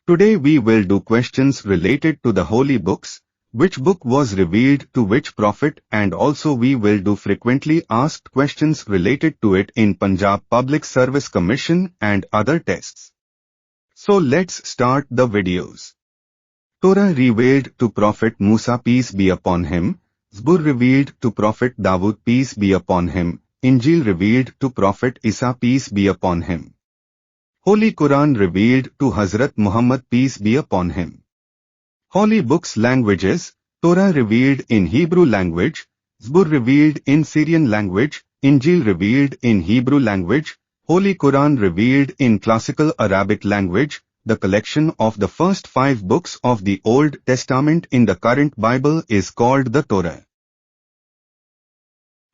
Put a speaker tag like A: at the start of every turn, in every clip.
A: Today we will do questions related to the holy books, which book was revealed to which prophet, and also we will do frequently asked questions related to it in Punjab Public Service Commission and other tests. So let's start the videos. Torah revealed to Prophet Musa peace be upon him, Zabur revealed to Prophet Dawood peace be upon him, Injil revealed to Prophet Isa peace be upon him. Holy Quran revealed to Hazrat Muhammad peace be upon him. Holy books languages, Torah revealed in Hebrew language, Zabur revealed in Syrian language, Injil revealed in Hebrew language, Holy Quran revealed in classical Arabic language. The collection of the first 5 books of the Old Testament in the current Bible is called the Torah.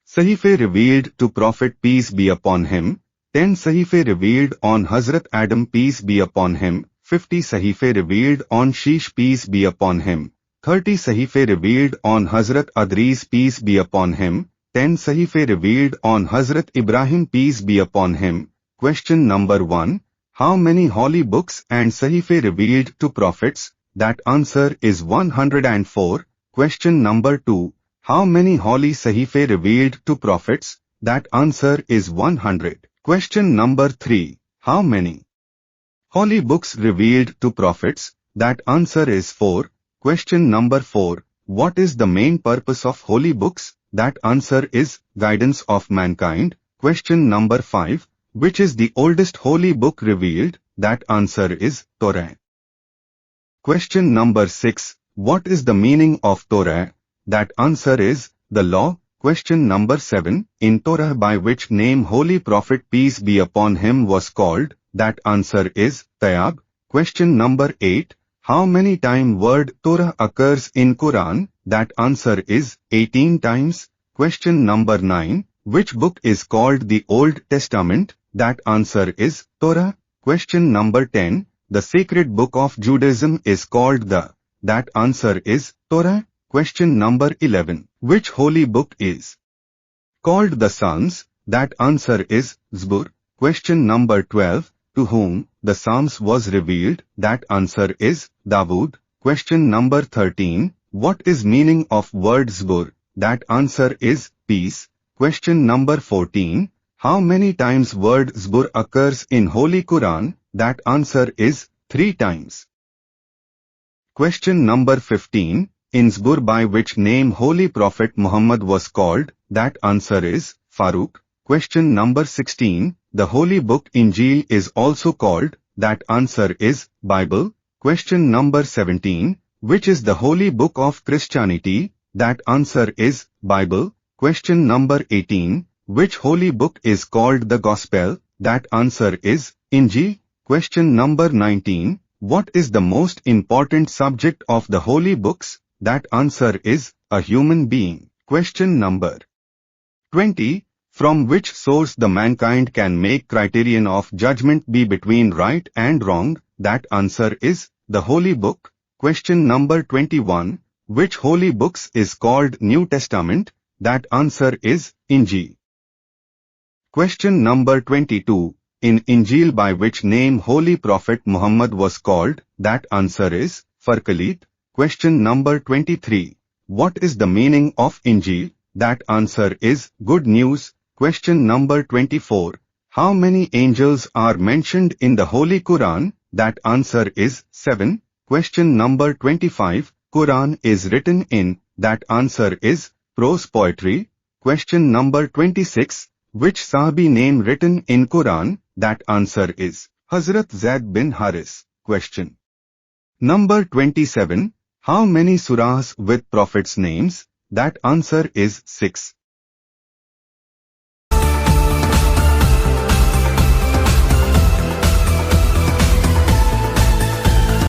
A: Sahife revealed to Prophet peace be upon him, 10 Sahife revealed on Hazrat Adam peace be upon him, 50 Sahife revealed on Sheesh peace be upon him, 30 Sahife revealed on Hazrat Adris peace be upon him, 10 Sahife revealed on Hazrat Ibrahim peace be upon him. Question number 1. How many holy books and Sahife revealed to prophets? That answer is 104. Question number 2. How many holy Sahife revealed to prophets? That answer is 100. Question number 3. How many holy books revealed to prophets? That answer is 4. Question number 4. What is the main purpose of holy books? That answer is guidance of mankind. Question number 5. Which is the oldest holy book revealed? That answer is Torah. Question number 6. What is the meaning of Torah? That answer is the law. Question number 7. In Torah by which name Holy Prophet peace be upon him was called? That answer is Tayyab. Question number 8. How many times word Torah occurs in Quran? That answer is 18 times. Question number 9. Which book is called the Old Testament? That answer is Torah. Question number 10. The sacred book of Judaism is called the. That answer is Torah. Question number 11. Which holy book is called the Psalms? That answer is Zabur. Question number 12. To whom the Psalms was revealed? That answer is Dawood. Question number 13. What is meaning of word Zabur? That answer is peace. Question number 14. How many times word Zabur occurs in Holy Quran? That answer is 3 times. Question number 15. In Zabur by which name Holy Prophet Muhammad was called? That answer is Farooq. Question number 16. The holy book Injil is also called? That answer is Bible. Question number 17. Which is the holy book of Christianity? That answer is Bible. Question number 18. Which holy book is called the Gospel? That answer is Injil. Question number 19. What is the most important subject of the holy books? That answer is a human being. Question number 20. From which source the mankind can make criterion of judgment be between right and wrong? That answer is the holy book. Question number 21. Which holy books is called New Testament? That answer is Injil. Question number 22. In Injil by which name Holy Prophet Muhammad was called? That answer is Farqalit. Question number 23. What is the meaning of Injil? That answer is good news. Question number 24. How many angels are mentioned in the Holy Quran? That answer is 7. Question number 25. Quran is written in? That answer is prose poetry. Question number 26. Which Sahabi name written in Quran? That answer is Hazrat Zaid bin Haris. Question number 27. How many surahs with Prophet's names? That answer is 6.